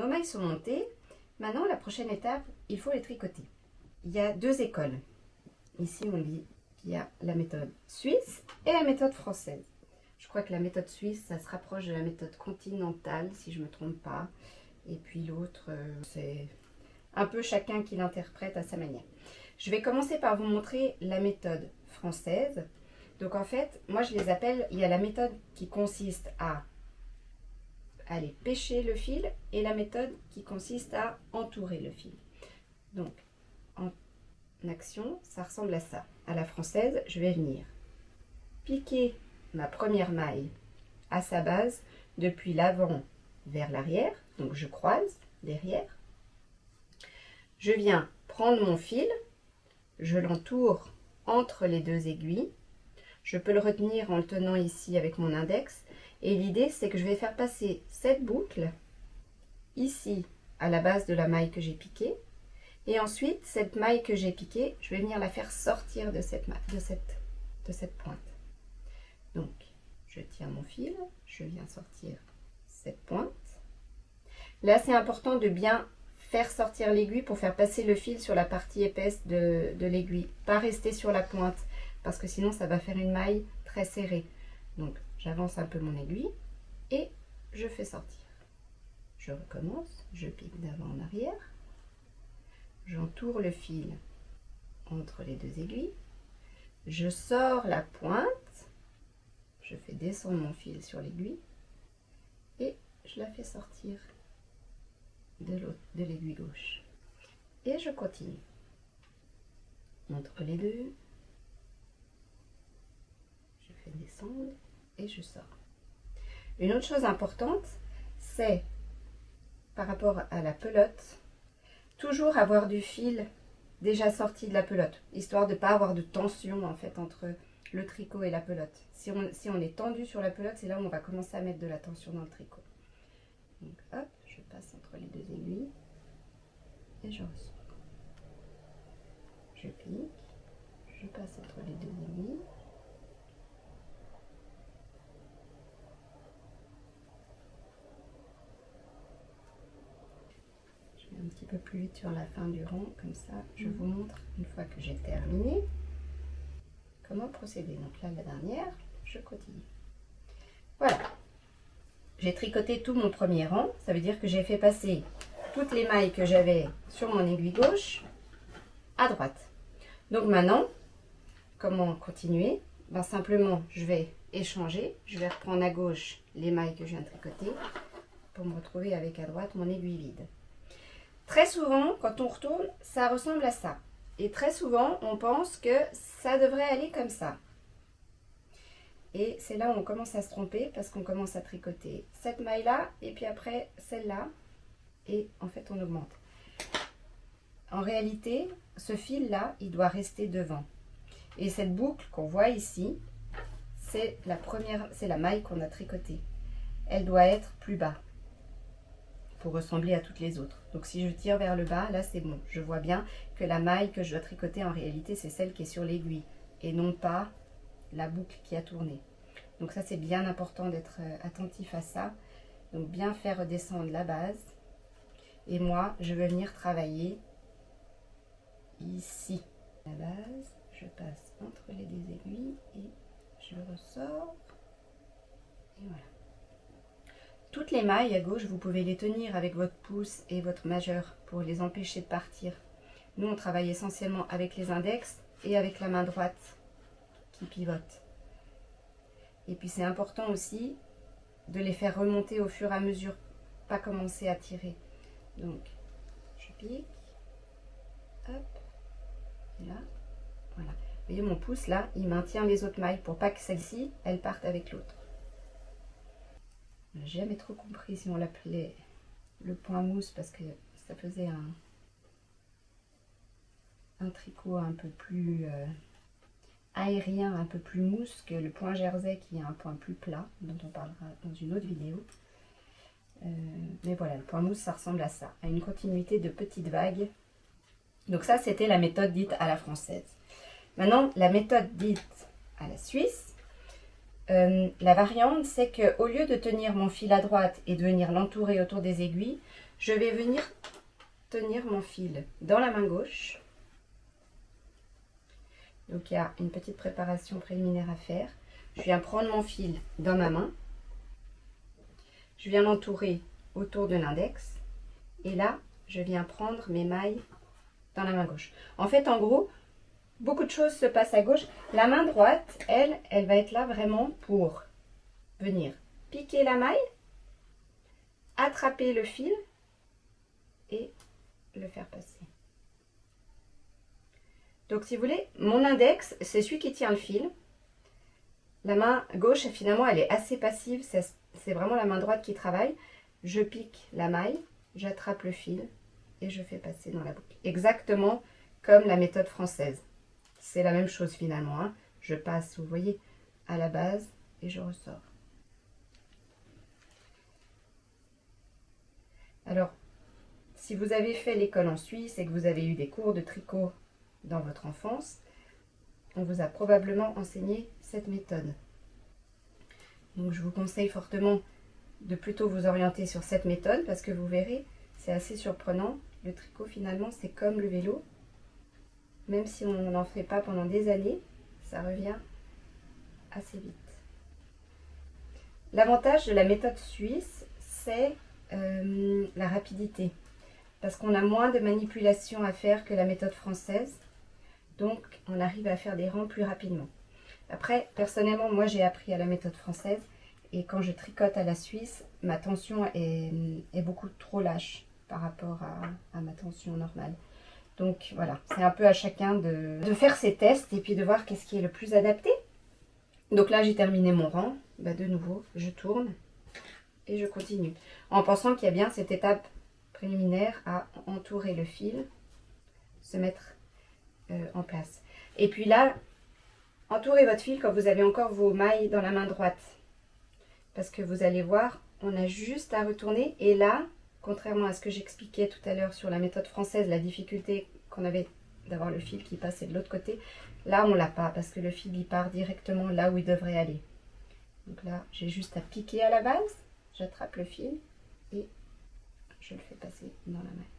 nos mailles sont montées. Maintenant, la prochaine étape, il faut les tricoter. Il y a deux écoles. Ici, on dit qu'il y a la méthode suisse et la méthode française. Je crois que la méthode suisse, ça se rapproche de la méthode continentale, si je ne me trompe pas. Et puis l'autre, c'est un peu chacun qui l'interprète à sa manière. Je vais commencer par vous montrer la méthode française. Donc en fait, moi je les appelle, il y a la méthode qui consiste à aller pêcher le fil et la méthode qui consiste à entourer le fil. Donc en action, ça ressemble à ça. À la française, je vais venir piquer ma première maille à sa base depuis l'avant vers l'arrière. Donc je croise derrière. Je viens prendre mon fil, je l'entoure entre les deux aiguilles. Je peux le retenir en le tenant ici avec mon index. Et l'idée, c'est que je vais faire passer cette boucle ici à la base de la maille que j'ai piquée. Et ensuite, cette maille que j'ai piquée, je vais venir la faire sortir de cette pointe. Donc, je tiens mon fil, je viens sortir cette pointe. Là, c'est important de bien faire sortir l'aiguille pour faire passer le fil sur la partie épaisse de l'aiguille. Pas rester sur la pointe, parce que sinon, ça va faire une maille très serrée. Donc, j'avance un peu mon aiguille et je fais sortir. Je recommence, je pique d'avant en arrière. J'entoure le fil entre les deux aiguilles. Je sors la pointe. Je fais descendre mon fil sur l'aiguille et je la fais sortir de l'aiguille gauche. Et je continue. Entre les deux, je fais descendre et je sors. Une autre chose importante, c'est par rapport à la pelote, toujours avoir du fil déjà sorti de la pelote, histoire de ne pas avoir de tension en fait entre le tricot et la pelote. Si on est tendu sur la pelote, c'est là où on va commencer à mettre de la tension dans le tricot. Donc hop, je passe entre les deux aiguilles et je ressors. Je pique, je passe entre les deux aiguilles. Je vais un petit peu plus vite sur la fin du rang, comme ça je vous montre une fois que j'ai terminé comment procéder. Donc là, la dernière, je continue. Voilà. J'ai tricoté tout mon premier rang. Ça veut dire que j'ai fait passer toutes les mailles que j'avais sur mon aiguille gauche à droite. Donc maintenant, comment continuer? Ben simplement, je vais échanger. Je vais reprendre à gauche les mailles que je viens de tricoter pour me retrouver avec à droite mon aiguille vide. Très souvent, quand on retourne, ça ressemble à ça. Et très souvent, on pense que ça devrait aller comme ça. Et c'est là où on commence à se tromper parce qu'on commence à tricoter cette maille-là et puis après celle-là. Et en fait, on augmente. En réalité, ce fil-là, il doit rester devant. Et cette boucle qu'on voit ici, c'est la maille qu'on a tricotée. Elle doit être plus bas pour ressembler à toutes les autres. Donc si je tire vers le bas, là c'est bon. Je vois bien que la maille que je dois tricoter en réalité c'est celle qui est sur l'aiguille et non pas la boucle qui a tourné. Donc ça c'est bien important d'être attentif à ça. Donc bien faire redescendre la base. Et moi je vais venir travailler ici. La base, je passe entre les deux aiguilles et je ressors. Et voilà. Toutes les mailles à gauche, vous pouvez les tenir avec votre pouce et votre majeur pour les empêcher de partir. Nous, on travaille essentiellement avec les index et avec la main droite qui pivote. Et puis, c'est important aussi de les faire remonter au fur et à mesure, pas commencer à tirer. Donc, je pique, hop, et là, voilà. Vous voyez, mon pouce, là, il maintient les autres mailles pour pas que celle-ci, elle parte avec l'autre. J'ai jamais trop compris si on l'appelait le point mousse parce que ça faisait un tricot un peu plus aérien, un peu plus mousse que le point jersey qui est un point plus plat dont on parlera dans une autre vidéo. Mais voilà, le point mousse ça ressemble à ça, à une continuité de petites vagues. Donc ça c'était la méthode dite à la française. Maintenant la méthode dite à la suisse. La variante, c'est qu'au lieu de tenir mon fil à droite et de venir l'entourer autour des aiguilles, Je vais venir tenir mon fil dans la main gauche. Donc il y a une petite préparation préliminaire à faire. Je viens prendre mon fil dans ma main. Je viens l'entourer autour de l'index. Et là, je viens prendre mes mailles dans la main gauche. En fait, en gros, beaucoup de choses se passent à gauche. La main droite, elle va être là vraiment pour venir piquer la maille, attraper le fil et le faire passer. Donc si vous voulez, mon index, c'est celui qui tient le fil. La main gauche, finalement, elle est assez passive. C'est vraiment la main droite qui travaille. Je pique la maille, j'attrape le fil et je fais passer dans la boucle. Exactement comme la méthode française. C'est la même chose finalement, hein. Je passe, vous voyez, à la base et je ressors. Alors, si vous avez fait l'école en Suisse et que vous avez eu des cours de tricot dans votre enfance, on vous a probablement enseigné cette méthode. Donc je vous conseille fortement de plutôt vous orienter sur cette méthode parce que vous verrez, c'est assez surprenant. Le tricot finalement c'est comme le vélo. Même si on n'en fait pas pendant des années, ça revient assez vite. L'avantage de la méthode suisse, c'est la rapidité. Parce qu'on a moins de manipulations à faire que la méthode française. Donc, on arrive à faire des rangs plus rapidement. Après, personnellement, moi, j'ai appris à la méthode française. Et quand je tricote à la suisse, ma tension est beaucoup trop lâche par rapport à ma tension normale. Donc, voilà, c'est un peu à chacun de faire ses tests et puis de voir qu'est-ce qui est le plus adapté. Donc là, j'ai terminé mon rang. Bah, de nouveau, je tourne et je continue. En pensant qu'il y a bien cette étape préliminaire à entourer le fil, se mettre en place. Et puis là, entourez votre fil quand vous avez encore vos mailles dans la main droite. Parce que vous allez voir, on a juste à retourner. Et là, contrairement à ce que j'expliquais tout à l'heure sur la méthode française, la difficulté qu'on avait d'avoir le fil qui passait de l'autre côté, là on l'a pas parce que le fil il part directement là où il devrait aller. Donc là, j'ai juste à piquer à la base, j'attrape le fil et je le fais passer dans la maille.